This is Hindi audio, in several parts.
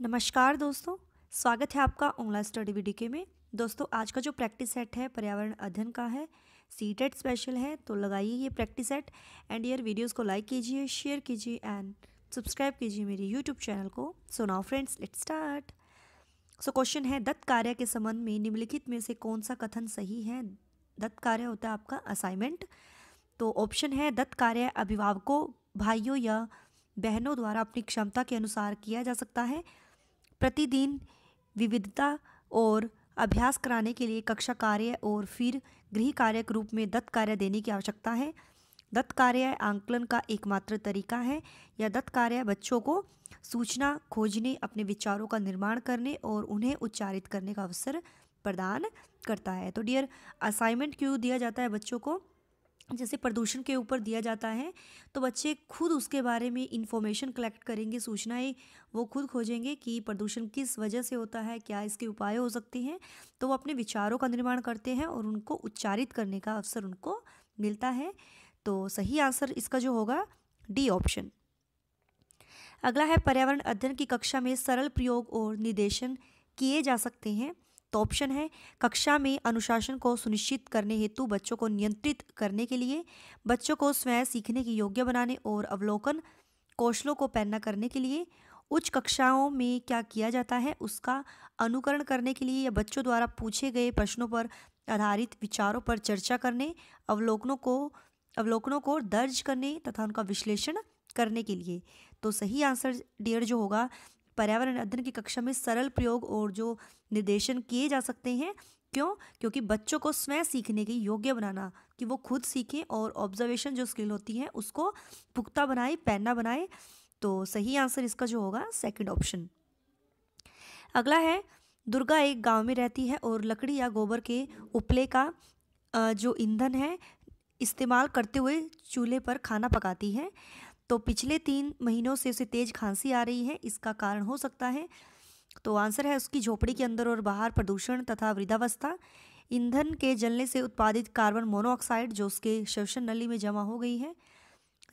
नमस्कार दोस्तों, स्वागत है आपका ऑनलाइन स्टडी वीडियो में। दोस्तों आज का जो प्रैक्टिस सेट है पर्यावरण अध्ययन का है, सीटेट स्पेशल है, तो लगाइए ये प्रैक्टिस सेट एंड यार वीडियोस को लाइक कीजिए, शेयर कीजिए एंड सब्सक्राइब कीजिए मेरे यूट्यूब चैनल को। So now friends let's start. So question है, दत्त कार्य के संबंध में निम्नलिखित में से कौन सा कथन सही है। दत्त कार्य होता है आपका असाइनमेंट। तो ऑप्शन है, दत्त कार्य अभिभावकों, भाइयों या बहनों द्वारा अपनी क्षमता के अनुसार किया जा सकता है। प्रतिदिन विविधता और अभ्यास कराने के लिए कक्षा कार्य और फिर गृह कार्य के रूप में दत्त कार्य देने की आवश्यकता है। दत्त कार्य आंकलन का एकमात्र तरीका है या दत्त कार्य बच्चों को सूचना खोजने, अपने विचारों का निर्माण करने और उन्हें उच्चारित करने का अवसर प्रदान करता है। तो डियर, असाइनमेंट क्यों दिया जाता है बच्चों को? जैसे प्रदूषण के ऊपर दिया जाता है तो बच्चे खुद उसके बारे में इंफॉर्मेशन कलेक्ट करेंगे, सूचनाएं वो खुद खोजेंगे कि प्रदूषण किस वजह से होता है, क्या इसके उपाय हो सकते हैं। तो वो अपने विचारों का निर्माण करते हैं और उनको उच्चारित करने का अवसर उनको मिलता है। तो सही आंसर इसका जो होगा डी ऑप्शन। अगला है, पर्यावरण अध्ययन की कक्षा में सरल प्रयोग और निर्देशन किए जा सकते हैं। तो ऑप्शन है, कक्षा में अनुशासन को सुनिश्चित करने हेतु बच्चों को नियंत्रित करने के लिए, बच्चों को स्वयं सीखने के योग्य बनाने और अवलोकन कौशलों को पैदा करने के लिए, उच्च कक्षाओं में क्या किया जाता है उसका अनुकरण करने के लिए, या बच्चों द्वारा पूछे गए प्रश्नों पर आधारित विचारों पर चर्चा करने, अवलोकनों को दर्ज करने तथा उनका विश्लेषण करने के लिए। तो सही आंसर डियर जो होगा, पर्यावरण अध्ययन की कक्षा में सरल प्रयोग और जो निर्देशन किए जा सकते हैं। क्यों? क्योंकि बच्चों को स्वयं सीखने के योग्य बनाना, कि वो खुद सीखें और ऑब्जर्वेशन जो स्किल होती है उसको पुख्ता बनाए, पैना बनाए। तो सही आंसर इसका जो होगा सेकंड ऑप्शन। अगला है, दुर्गा एक गांव में रहती है और लकड़ी या गोबर के उपले का जो ईंधन है इस्तेमाल करते हुए चूल्हे पर खाना पकाती है। तो पिछले 3 महीनों से उसे तेज खांसी आ रही है, इसका कारण हो सकता है। तो आंसर है उसकी झोपड़ी के अंदर और बाहर प्रदूषण तथा वृद्धावस्था, ईंधन के जलने से उत्पादित कार्बन मोनोऑक्साइड जो उसके श्वसन नली में जमा हो गई है,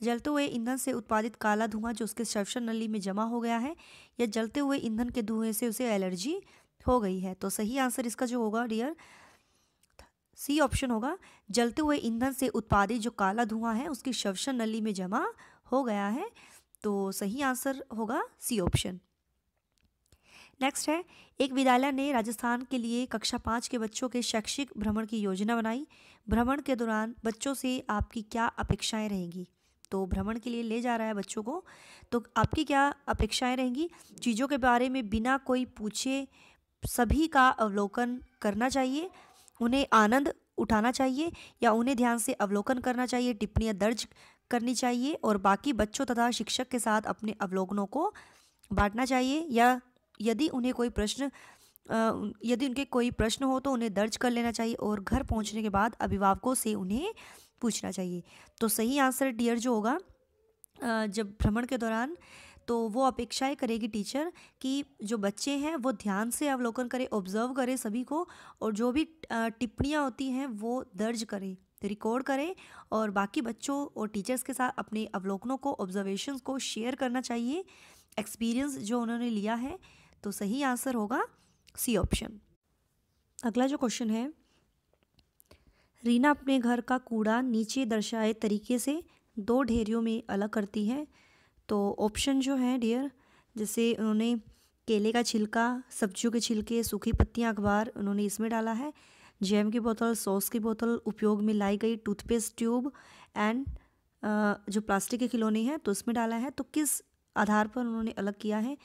जलते हुए ईंधन से उत्पादित काला धुआं जो उसके श्वसन नली में जमा हो गया है, या जलते हुए ईंधन के धुएं से उसे एलर्जी हो गई है। तो सही आंसर इसका जो होगा डियर सी ऑप्शन होगा, जलते हुए ईंधन से उत्पादित जो काला धुआं है उसकी श्वसन नली में जमा हो गया है। तो सही आंसर होगा सी ऑप्शन। नेक्स्ट है, एक विद्यालय ने राजस्थान के लिए कक्षा 5 के बच्चों के शैक्षिक भ्रमण की योजना बनाई। भ्रमण के दौरान बच्चों से आपकी क्या अपेक्षाएं रहेंगी? तो भ्रमण के लिए ले जा रहा है बच्चों को, तो आपकी क्या अपेक्षाएं रहेंगी? चीज़ों के बारे में बिना कोई पूछे सभी का अवलोकन करना चाहिए, उन्हें आनंद उठाना चाहिए या उन्हें ध्यान से अवलोकन करना चाहिए, टिप्पणियाँ दर्ज करनी चाहिए और बाकी बच्चों तथा शिक्षक के साथ अपने अवलोकनों को बांटना चाहिए, या यदि उन्हें कोई प्रश्न यदि उनके कोई प्रश्न हो तो उन्हें दर्ज कर लेना चाहिए और घर पहुंचने के बाद अभिभावकों से उन्हें पूछना चाहिए। तो सही आंसर डियर जो होगा, जब भ्रमण के दौरान तो वो अपेक्षाएं करेगी टीचर कि जो बच्चे हैं वो ध्यान से अवलोकन करें, ऑब्जर्व करें सभी को, और जो भी टिप्पणियाँ होती हैं वो दर्ज करें, रिकॉर्ड करें और बाकी बच्चों और टीचर्स के साथ अपने अवलोकनों को, ऑब्जर्वेशंस को शेयर करना चाहिए, एक्सपीरियंस जो उन्होंने लिया है। तो सही आंसर होगा सी ऑप्शन। अगला जो क्वेश्चन है, रीना अपने घर का कूड़ा नीचे दर्शाए तरीके से 2 ढेरियों में अलग करती है। तो ऑप्शन जो है डियर, जैसे उन्होंने केले का छिलका, सब्जियों के छिलके, सूखी पत्तियां, अखबार उन्होंने इसमें डाला है, जैम की बोतल, सॉस की बोतल, उपयोग में लाई गई टूथपेस्ट ट्यूब एंड जो प्लास्टिक के खिलौने हैं तो इसमें डाला है। तो किस आधार पर उन्होंने अलग किया है?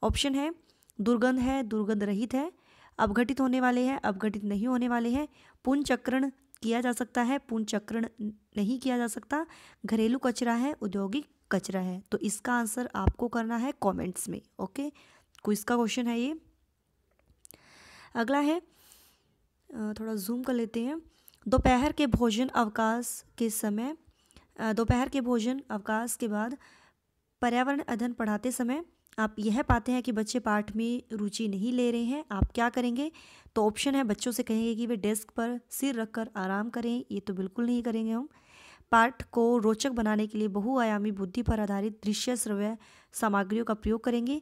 ऑप्शन है, दुर्गंध है, दुर्गंध रहित है, अपघटित होने वाले हैं, अपघटित नहीं होने वाले हैं, पुनर्चक्रण किया जा सकता है, पुनर्चक्रण नहीं किया जा सकता, घरेलू कचरा है, औद्योगिक कचरा है। तो इसका आंसर आपको करना है कमेंट्स में। ओके, क्विज का क्वेश्चन है ये। अगला है, थोड़ा जूम कर लेते हैं। दोपहर के भोजन अवकाश के बाद पर्यावरण अध्ययन पढ़ाते समय आप यह पाते हैं कि बच्चे पाठ में रुचि नहीं ले रहे हैं, आप क्या करेंगे? तो ऑप्शन है, बच्चों से कहेंगे कि वे डेस्क पर सिर रखकर आराम करें, ये तो बिल्कुल नहीं करेंगे हम। पाठ को रोचक बनाने के लिए बहुआयामी बुद्धि पर आधारित दृश्य श्रव्य सामग्रियों का प्रयोग करेंगे।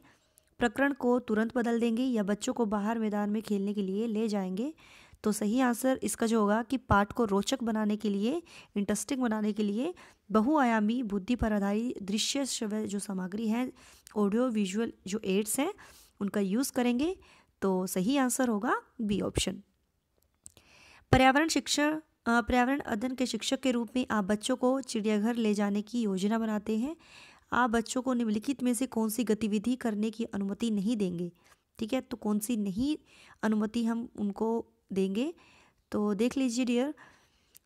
प्रकरण को तुरंत बदल देंगे या बच्चों को बाहर मैदान में खेलने के लिए ले जाएंगे। तो सही आंसर इसका जो होगा कि पाठ को रोचक बनाने के लिए, इंटरेस्टिंग बनाने के लिए बहुआयामी बुद्धि पर आधारित दृश्य श्रव्य जो सामग्री है, ऑडियो विजुअल जो एड्स हैं, उनका यूज़ करेंगे। तो सही आंसर होगा बी ऑप्शन। पर्यावरण अध्ययन के शिक्षक के रूप में आप बच्चों को चिड़ियाघर ले जाने की योजना बनाते हैं। आप बच्चों को निम्नलिखित में से कौन सी गतिविधि करने की अनुमति नहीं देंगे? ठीक है, तो कौन सी नहीं अनुमति हम उनको देंगे? तो देख लीजिए डियर,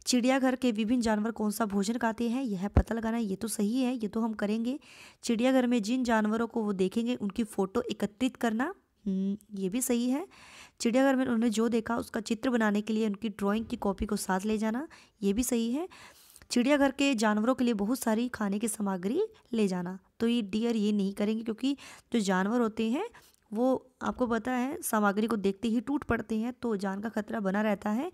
चिड़ियाघर के विभिन्न जानवर कौन सा भोजन खाते हैं यह पता लगाना, ये तो सही है, ये तो हम करेंगे। चिड़ियाघर में जिन जानवरों को वो देखेंगे उनकी फ़ोटो एकत्रित करना, ये भी सही है। चिड़ियाघर में उन्होंने जो देखा उसका चित्र बनाने के लिए उनकी ड्राइंग की कॉपी को साथ ले जाना, ये भी सही है। चिड़ियाघर के जानवरों के लिए बहुत सारी खाने की सामग्री ले जाना, तो ये डियर ये नहीं करेंगे, क्योंकि जो जानवर होते हैं वो आपको पता है सामग्री को देखते ही टूट पड़ते हैं, तो जान का खतरा बना रहता है।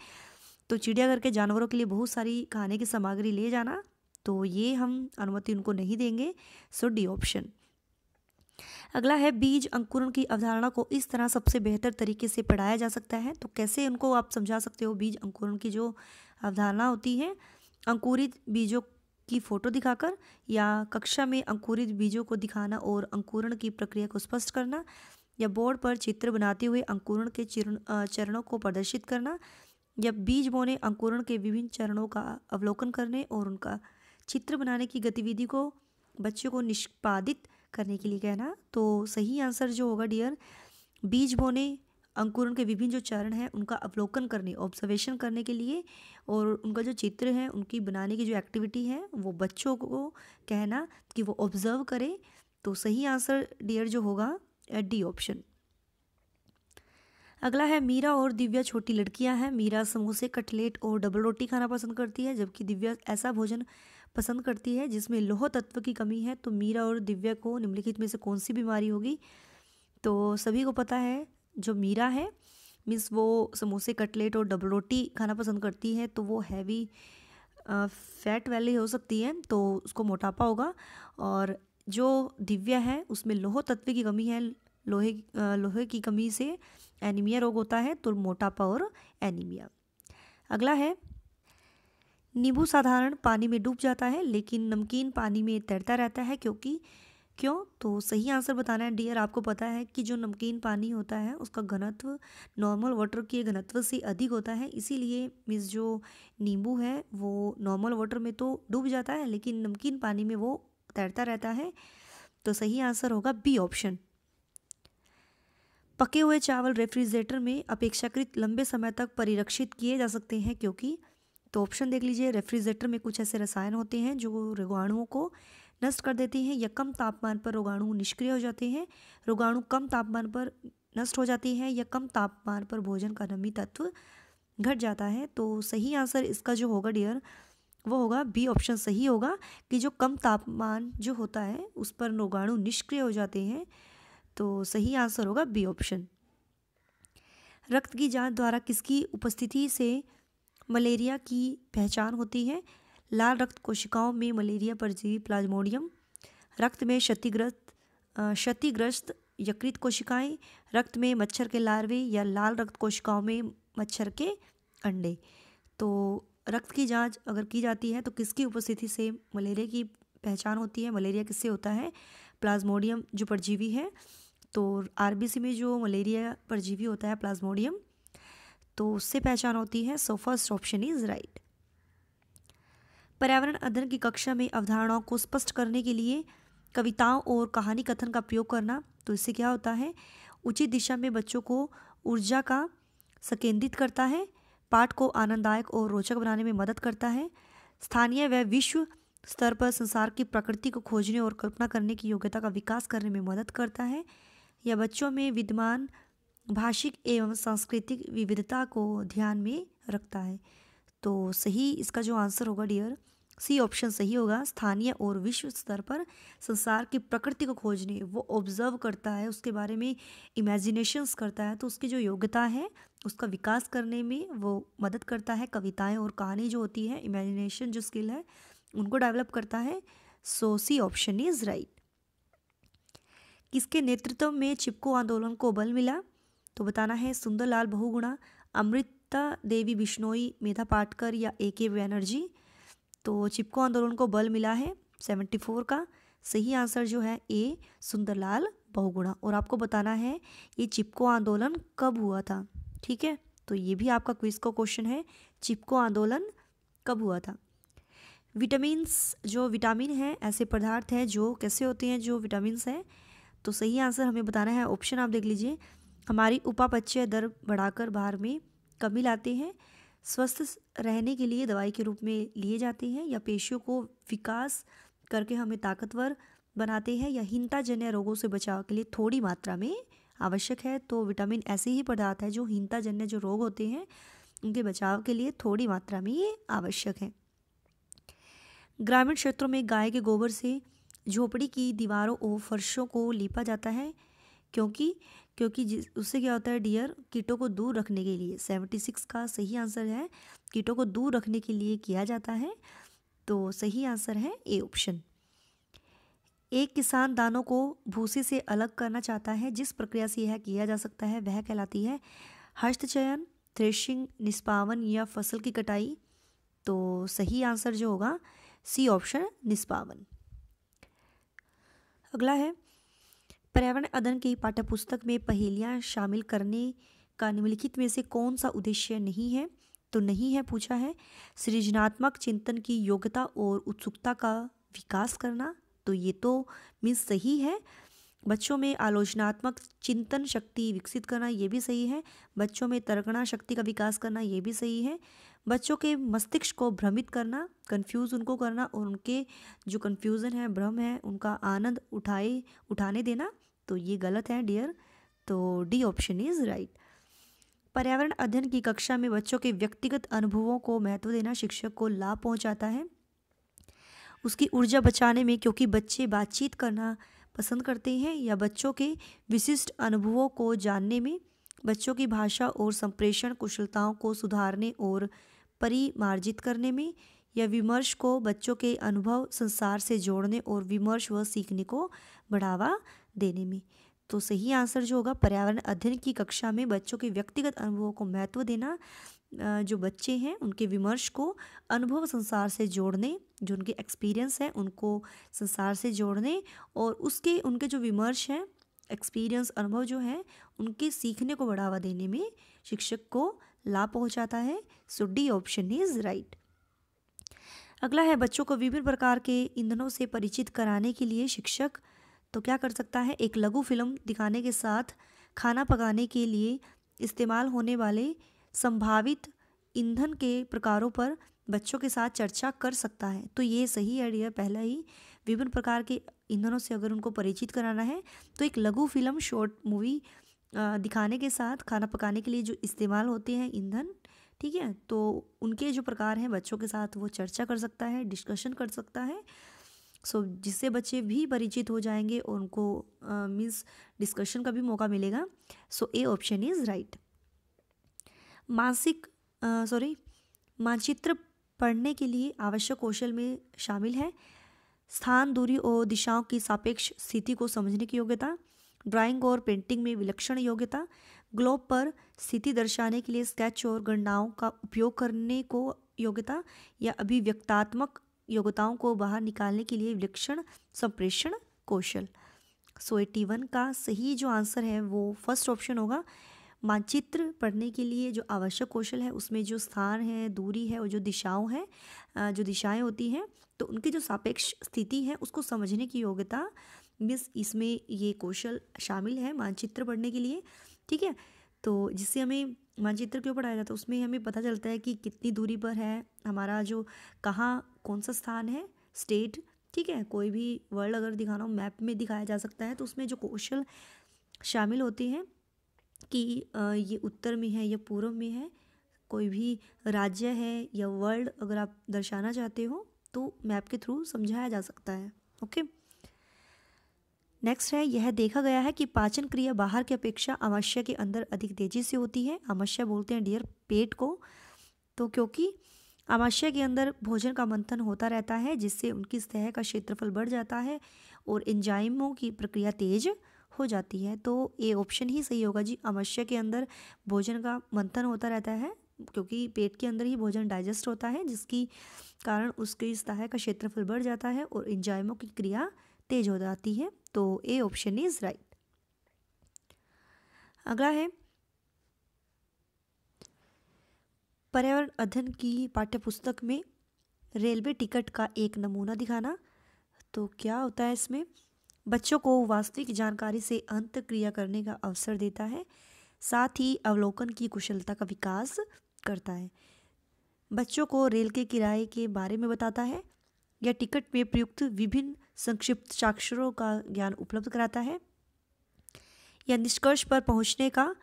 तो चिड़ियाघर के जानवरों के लिए बहुत सारी खाने की सामग्री ले जाना, तो ये हम अनुमति उनको नहीं देंगे। सो डी ऑप्शन। अगला है बीज अंकुरण की अवधारणा को इस तरह सबसे बेहतर तरीके से पढ़ाया जा सकता है। तो कैसे उनको आप समझा सकते हो बीज अंकुरण की जो अवधारणा होती है? अंकुरित बीजों की फोटो दिखाकर, या कक्षा में अंकुरित बीजों को दिखाना और अंकुरण की प्रक्रिया को स्पष्ट करना, या बोर्ड पर चित्र बनाते हुए अंकुरण के चरणों को प्रदर्शित करना, या बीज बोने अंकुरण के विभिन्न चरणों का अवलोकन करने और उनका चित्र बनाने की गतिविधि को बच्चों को निष्पादित करने के लिए कहना। तो सही आंसर जो होगा डियर, बीज बोने अंकुरण के विभिन्न जो चरण हैं उनका अवलोकन करने, ऑब्जर्वेशन करने के लिए, और उनका जो चित्र है उनकी बनाने की जो एक्टिविटी है वो बच्चों को कहना कि वो ऑब्जर्व करें। तो सही आंसर डियर जो होगा डी ऑप्शन। अगला है मीरा और दिव्या छोटी लड़कियां हैं। मीरा समोसे, कटलेट और डबल रोटी खाना पसंद करती है, जबकि दिव्या ऐसा भोजन पसंद करती है जिसमें लौह तत्व की कमी है। तो मीरा और दिव्या को निम्नलिखित में से कौन सी बीमारी होगी? तो सभी को पता है जो मीरा है मीन्स वो समोसे, कटलेट और डबल रोटी खाना पसंद करती है, तो वो हैवी फैट वाली हो सकती है, तो उसको मोटापा होगा। और जो दिव्या है उसमें लौह तत्व की कमी है, लोहे की कमी से एनीमिया रोग होता है, तो मोटापा और एनीमिया। अगला है नींबू साधारण पानी में डूब जाता है लेकिन नमकीन पानी में तैरता रहता है, क्यों? तो सही आंसर बताना है डियर। आपको पता है कि जो नमकीन पानी होता है उसका घनत्व नॉर्मल वाटर के घनत्व से अधिक होता है, इसीलिए मीन्स जो नींबू है वो नॉर्मल वाटर में तो डूब जाता है लेकिन नमकीन पानी में वो तैरता रहता है। तो सही आंसर होगा बी ऑप्शन। पके हुए चावल रेफ्रिजरेटर में अपेक्षाकृत लंबे समय तक परिरक्षित किए जा सकते हैं, क्योंकि? तो ऑप्शन देख लीजिए, रेफ्रिजरेटर में कुछ ऐसे रसायन होते हैं जो रोगाणुओं को नष्ट कर देते हैं, या कम तापमान पर रोगाणु निष्क्रिय हो जाते हैं, रोगाणु कम तापमान पर नष्ट हो जाती है, या कम तापमान पर भोजन का नमी तत्व घट जाता है। तो सही आंसर इसका जो होगा डियर वो होगा बी ऑप्शन सही होगा, कि जो कम तापमान जो होता है उस पर रोगाणु निष्क्रिय हो जाते हैं। तो सही आंसर होगा बी ऑप्शन। रक्त की जांच द्वारा किसकी उपस्थिति से मलेरिया की पहचान होती है? लाल रक्त कोशिकाओं में मलेरिया परजीवी प्लाज्मोडियम, रक्त में क्षतिग्रस्त यकृत कोशिकाएं, रक्त में मच्छर के लार्वे, या लाल रक्त कोशिकाओं में मच्छर के अंडे। तो रक्त की जांच अगर की जाती है तो किसकी उपस्थिति से मलेरिया की पहचान होती है? मलेरिया किससे होता है? प्लाज्मोडियम जो परजीवी है, तो आरबीसी में जो मलेरिया परजीवी होता है प्लाज्मोडियम, तो उससे पहचान होती है। So first option is right. पर्यावरण अध्ययन की कक्षा में अवधारणाओं को स्पष्ट करने के लिए कविताओं और कहानी कथन का प्रयोग करना। तो इससे क्या होता है? उचित दिशा में बच्चों को ऊर्जा का संकेंद्रित करता है, पाठ को आनंददायक और रोचक बनाने में मदद करता है, स्थानीय व विश्व स्तर पर संसार की प्रकृति को खोजने और कल्पना करने की योग्यता का विकास करने में मदद करता है, या बच्चों में विद्यमान भाषिक एवं सांस्कृतिक विविधता को ध्यान में रखता है। तो सही इसका जो आंसर होगा डियर सी ऑप्शन सही होगा। स्थानीय और विश्व स्तर पर संसार की प्रकृति को खोजने, वो ऑब्जर्व करता है, उसके बारे में इमेजिनेशंस करता है, तो उसकी जो योग्यता है उसका विकास करने में वो मदद करता है। कविताएं और कहानी जो होती है, इमेजिनेशन जो स्किल है उनको डेवलप करता है। सो सी ऑप्शन इज राइट। किसके नेतृत्व में चिपको आंदोलन को बल मिला? तो बताना है सुंदरलाल बहुगुणा, अमृता देवी बिश्नोई, मेधा पाटकर या AK बैनर्जी। तो चिपको आंदोलन को बल मिला है 74 का। सही आंसर जो है ए सुंदरलाल बहुगुणा। और आपको बताना है ये चिपको आंदोलन कब हुआ था, ठीक है। तो ये भी आपका क्विज का क्वेश्चन है, चिपको आंदोलन कब हुआ था। विटामिन्स, जो विटामिन है ऐसे पदार्थ हैं जो कैसे होते हैं जो विटामिन्स हैं। तो सही आंसर हमें बताना है, ऑप्शन आप देख लीजिए। हमारी उपापचय दर बढ़ाकर बाहर में कमी लाते हैं, स्वस्थ रहने के लिए दवाई के रूप में लिए जाते हैं, या पेशियों को विकास करके हमें ताकतवर बनाते हैं, या हीनताजन्य रोगों से बचाव के लिए थोड़ी मात्रा में आवश्यक है। तो विटामिन ऐसे ही पदार्थ है जो हीनताजन्य जो रोग होते हैं उनके बचाव के लिए थोड़ी मात्रा में ये आवश्यक है। ग्रामीण क्षेत्रों में गाय के गोबर से झोपड़ी की दीवारों और फर्शों को लीपा जाता है, क्योंकि उससे क्या होता है डियर, कीटों को दूर रखने के लिए। 76 का सही आंसर है, कीटों को दूर रखने के लिए किया जाता है। तो सही आंसर है ए ऑप्शन। एक किसान दानों को भूसे से अलग करना चाहता है, जिस प्रक्रिया से यह किया जा सकता है वह कहलाती है हस्तचयन, थ्रेशिंग, निष्पावन या फसल की कटाई। तो सही आंसर जो होगा सी ऑप्शन, निष्पावन। अगला है पर्यावरण अध्ययन की पाठ्यपुस्तक में पहेलियाँ शामिल करने का निम्नलिखित में से कौन सा उद्देश्य नहीं है? तो नहीं है पूछा है सृजनात्मक चिंतन की योग्यता और उत्सुकता का विकास करना। तो ये तो मीन्स सही है। बच्चों में आलोचनात्मक चिंतन शक्ति विकसित करना, ये भी सही है। बच्चों में तर्कणा शक्ति का विकास करना, ये भी सही है। बच्चों के मस्तिष्क को भ्रमित करना, कंफ्यूज उनको करना, और उनके जो कंफ्यूजन है, भ्रम है, उनका आनंद उठाने देना। तो ये गलत है डियर। तो डी ऑप्शन इज राइट। पर्यावरण अध्ययन की कक्षा में बच्चों के व्यक्तिगत अनुभवों को महत्व देना शिक्षक को लाभ पहुंचाता है उसकी ऊर्जा बचाने में, क्योंकि बच्चे बातचीत करना पसंद करते हैं, या बच्चों के विशिष्ट अनुभवों को जानने में, बच्चों की भाषा और संप्रेषण कुशलताओं को सुधारने और परिमार्जित करने में, या विमर्श को बच्चों के अनुभव संसार से जोड़ने और विमर्श व सीखने को बढ़ावा देने में। तो सही आंसर जो होगा पर्यावरण अध्ययन की कक्षा में बच्चों के व्यक्तिगत अनुभवों को महत्व देना, जो बच्चे हैं उनके विमर्श को अनुभव संसार से जोड़ने, जो उनके एक्सपीरियंस है उनको संसार से जोड़ने, और उनके जो विमर्श हैं, एक्सपीरियंस, अनुभव जो है उनके सीखने को बढ़ावा देने में शिक्षक को लाभ पहुंचाता है। सो डी ऑप्शन इज राइट। अगला है बच्चों को विभिन्न प्रकार के ईंधनों से परिचित कराने के लिए शिक्षक तो क्या कर सकता है, एक लघु फिल्म दिखाने के साथ खाना पकाने के लिए इस्तेमाल होने वाले संभावित ईंधन के प्रकारों पर बच्चों के साथ चर्चा कर सकता है। तो ये सही आइडिया पहला ही, विभिन्न प्रकार के ईंधनों से अगर उनको परिचित कराना है तो एक लघु फिल्म, शॉर्ट मूवी दिखाने के साथ खाना पकाने के लिए जो इस्तेमाल होते हैं ईंधन, ठीक है, तो उनके जो प्रकार हैं बच्चों के साथ वो चर्चा कर सकता है, डिस्कशन कर सकता है। सो जिससे बच्चे भी परिचित हो जाएंगे और उनको मीन्स डिस्कशन का भी मौका मिलेगा। सो ए ऑप्शन इज राइट। मानचित्र पढ़ने के लिए आवश्यक कौशल में शामिल है स्थान, दूरी और दिशाओं की सापेक्ष स्थिति को समझने की योग्यता, ड्राइंग और पेंटिंग में विलक्षण योग्यता, ग्लोब पर स्थिति दर्शाने के लिए स्केच और गणनाओं का उपयोग करने को योग्यता, या अभिव्यक्तात्मक योग्यताओं को बाहर निकालने के लिए विलक्षण संप्रेषण कौशल। सो 81 का सही जो आंसर है वो फर्स्ट ऑप्शन होगा। मानचित्र पढ़ने के लिए जो आवश्यक कौशल है उसमें जो स्थान है, दूरी है और जो दिशाओं हैं, जो दिशाएं होती हैं तो उनकी जो सापेक्ष स्थिति है उसको समझने की योग्यता, मिस इसमें ये कौशल शामिल है मानचित्र पढ़ने के लिए, ठीक है। तो जिससे हमें मानचित्र क्यों पढ़ाया जाता है, उसमें हमें पता चलता है कि कितनी दूरी पर है हमारा जो, कहाँ कौन सा स्थान है, स्टेट, ठीक है, कोई भी वर्ल्ड अगर दिखाना हो मैप में दिखाया जा सकता है। तो उसमें जो कौशल शामिल होते हैं कि ये उत्तर में है या पूर्व में है, कोई भी राज्य है या वर्ल्ड अगर आप दर्शाना चाहते हो तो मैप के थ्रू समझाया जा सकता है। ओके, नेक्स्ट है, यह देखा गया है कि पाचन क्रिया बाहर की अपेक्षा आमाशय के अंदर अधिक तेजी से होती है। आमाशय बोलते हैं डियर पेट को। तो क्योंकि आमाशय के अंदर भोजन का मंथन होता रहता है जिससे उनकी सतह का क्षेत्रफल बढ़ जाता है और एंजाइमों की प्रक्रिया तेज हो जाती है। तो ए ऑप्शन ही सही होगा जी। आमाशय के अंदर भोजन का मंथन होता रहता है, क्योंकि पेट के अंदर ही भोजन डाइजेस्ट होता है, जिसकी कारण उसके स्तः का क्षेत्रफल बढ़ जाता है और एंजाइमों की क्रिया तेज हो जाती है। तो ए ऑप्शन इज राइट। अगला है पर्यावरण अध्ययन की पाठ्यपुस्तक में रेलवे टिकट का एक नमूना दिखाना। तो क्या होता है इसमें? बच्चों को वास्तविक जानकारी से अंतःक्रिया करने का अवसर देता है, साथ ही अवलोकन की कुशलता का विकास करता है। बच्चों को रेल के किराए के बारे में बताता है या टिकट में प्रयुक्त विभिन्न संक्षिप्त साक्षरों का ज्ञान उपलब्ध कराता है, या निष्कर्ष पर पहुंचने का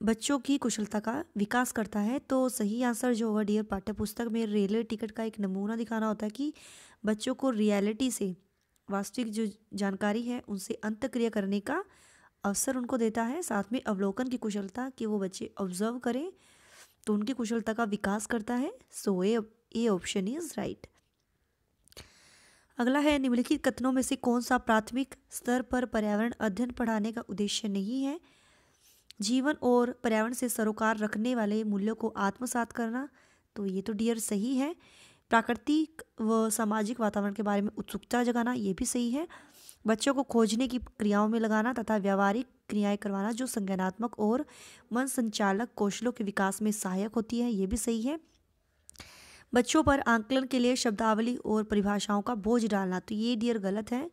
बच्चों की कुशलता का विकास करता है। तो सही आंसर जो होगा डियर, पाठ्यपुस्तक में रेलवे टिकट का एक नमूना दिखाना होता है कि बच्चों को रियलिटी से, वास्तविक जो जानकारी है उनसे अंतःक्रिया करने का अवसर उनको देता है, साथ में अवलोकन की कुशलता कि वो बच्चे ऑब्जर्व करें तो उनकी कुशलता का विकास करता है। सो ए ऑप्शन इज राइट। अगला है निम्नलिखित कथनों में से कौन सा प्राथमिक स्तर पर पर्यावरण अध्ययन पढ़ाने का उद्देश्य नहीं है? जीवन और पर्यावरण से सरोकार रखने वाले मूल्यों को आत्मसात करना। तो ये तो डियर सही है। प्राकृतिक व सामाजिक वातावरण के बारे में उत्सुकता जगाना, ये भी सही है। बच्चों को खोजने की क्रियाओं में लगाना तथा व्यावहारिक क्रियाएं करवाना जो संज्ञानात्मक और मन संचालक कौशलों के विकास में सहायक होती है, ये भी सही है। बच्चों पर आंकलन के लिए शब्दावली और परिभाषाओं का बोझ डालना, तो ये डियर गलत है।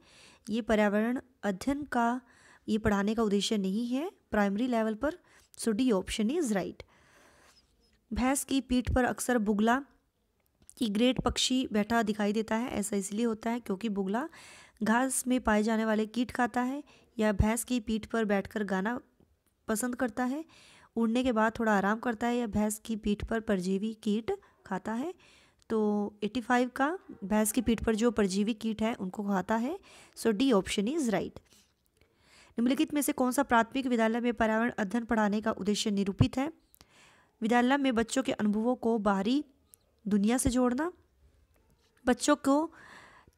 ये पर्यावरण अध्ययन का, ये पढ़ाने का उद्देश्य नहीं है प्राइमरी लेवल पर। सो डी ऑप्शन इज राइट। भैंस की पीठ पर अक्सर बुगला की ग्रेड पक्षी बैठा दिखाई देता है। ऐसा इसलिए होता है क्योंकि बुगला घास में पाए जाने वाले कीट खाता है, या भैंस की पीठ पर बैठकर गाना पसंद करता है, उड़ने के बाद थोड़ा आराम करता है, या भैंस की पीठ पर परजीवी कीट खाता है। तो 85 का भैंस की पीठ पर जो परजीवी कीट है उनको खाता है। सो डी ऑप्शन इज राइट। निम्नलिखित में से कौन सा प्राथमिक विद्यालय में पर्यावरण अध्ययन पढ़ाने का उद्देश्य निरूपित है? विद्यालय में बच्चों के अनुभवों को बाहरी दुनिया से जोड़ना, बच्चों को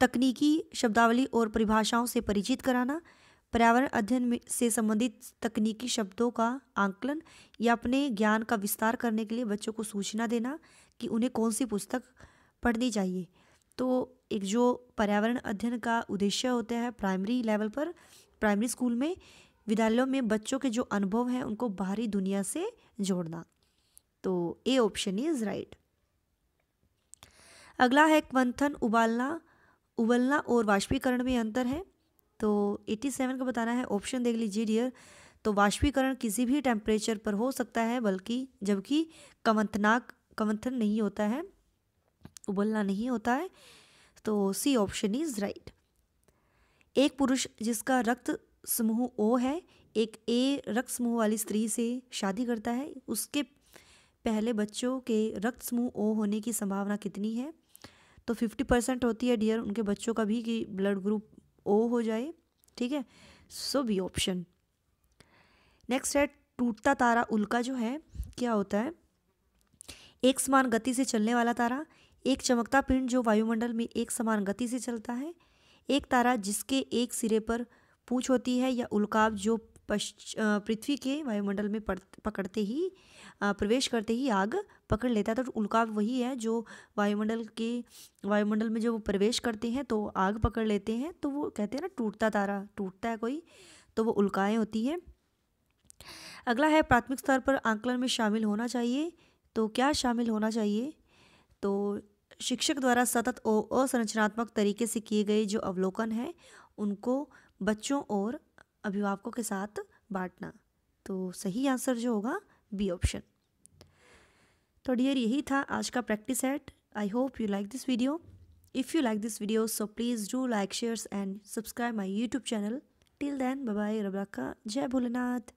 तकनीकी शब्दावली और परिभाषाओं से परिचित कराना, पर्यावरण अध्ययन से संबंधित तकनीकी शब्दों का आंकलन या अपने ज्ञान का विस्तार करने के लिए बच्चों को सूचना देना कि उन्हें कौन सी पुस्तक पढ़नी चाहिए। तो एक जो पर्यावरण अध्ययन का उद्देश्य होता है प्राइमरी लेवल पर, प्राइमरी स्कूल में, विद्यालयों में बच्चों के जो अनुभव हैं उनको बाहरी दुनिया से जोड़ना। तो ए ऑप्शन इज राइट। अगला है क्वंथन, उबलना और वाष्पीकरण में अंतर है। तो 87 का बताना है। ऑप्शन देख लीजिए डियर। तो वाष्पीकरण किसी भी टेम्परेचर पर हो सकता है, जबकि कवंथन नहीं होता है, उबलना नहीं होता है। तो सी ऑप्शन इज राइट। एक पुरुष जिसका रक्त समूह ओ है एक ए रक्त समूह वाली स्त्री से शादी करता है, उसके पहले बच्चों के रक्त समूह ओ होने की संभावना कितनी है? तो 50% होती है डियर उनके बच्चों का भी कि ब्लड ग्रुप ओ हो जाए। ठीक है, सो बी ऑप्शन। नेक्स्ट है टूटता तारा उल्का जो है क्या होता है? एक समान गति से चलने वाला तारा, एक चमकता पिंड जो वायुमंडल में एक समान गति से चलता है, एक तारा जिसके एक सिरे पर पूंछ होती है, या उल्काब जो पृथ्वी के वायुमंडल में प्रवेश करते ही आग पकड़ लेता है। तो उल्काब वही है जो वायुमंडल में जो प्रवेश करते हैं तो आग पकड़ लेते हैं, तो वो कहते हैं ना टूटता तारा, टूटता है कोई, तो वो उल्काएं होती है। अगला है प्राथमिक स्तर पर आंकलन में शामिल होना चाहिए। तो क्या शामिल होना चाहिए? तो शिक्षक द्वारा सतत और असंरचनात्मक तरीके से किए गए जो अवलोकन है उनको बच्चों और अभिभावकों के साथ बांटना। तो सही आंसर जो होगा बी ऑप्शन। तो डियर यही था आज का practice set. I hope you like this video. If you like this video so please do like, shares and subscribe my YouTube channel. Till then bye bye, रब रखा, जय भोलेनाथ।